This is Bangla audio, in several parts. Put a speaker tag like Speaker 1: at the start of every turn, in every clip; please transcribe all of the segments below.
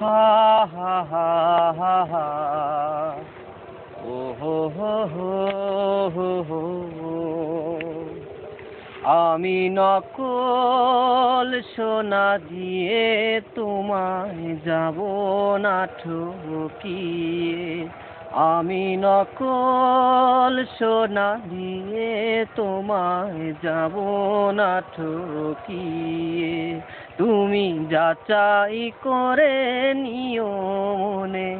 Speaker 1: হা হা হা হা হা ও হো হো হো হো হো। আমি নকল সোনা দিয়ে তোমায় যাব না ঠকিয়ে। আমি নকল সোনা দিয়ে তোমায় যাব না ঠকিয়ে। তুমি যাচাই করে নিও মনে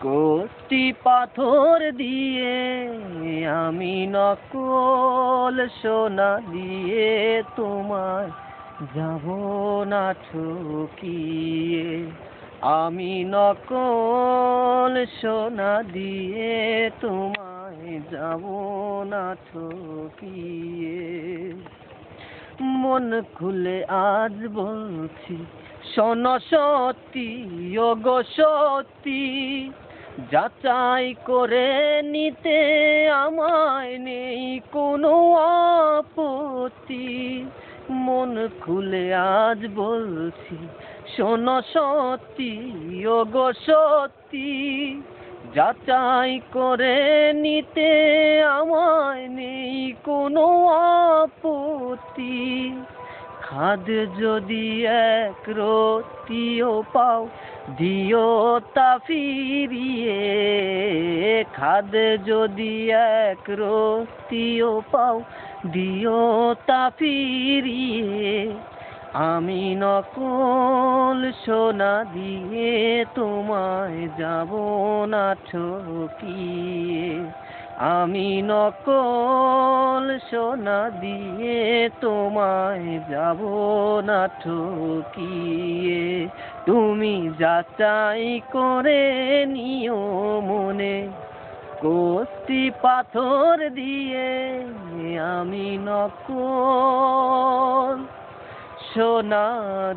Speaker 1: কোষ্টি পাথর দিয়ে। আমি নকল সোনা দিয়ে তোমায় যাব না ঠকিয়ে। আমি নকল সোনা দিয়ে তোমায় যাব না ঠকিয়ে। মন খুলে আজ বলছি শোনো সত্যি, ওগো সত্যি, যাচাই করে নিতে আমায় নেই কোনো আপত্তি। মন খুলে আজ বলছি শোনো সত্যি, ওগো সত্যি, যাচাই করে নিতে আমায় নেই কোনো আপত্তি। খাদ যদি এক রত্তিও পাও দিও তা ফিরিয়ে। খাদ যদি এক রত্তিও পাও দিও তা ফিরিয়ে। আমি নকল সোনা দিয়ে তোমায় যাব না ঠকিয়ে। আমি নকল সোনা দিয়ে তোমায় যাব না ঠকিয়ে। তুমি যাচাই করে নিও মনে কোষ্টি পাথর দিয়ে। আমি নকল সোনা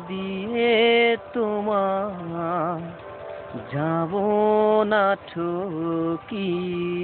Speaker 1: দিয়ে তোমায় যাব না ঠকিয়ে।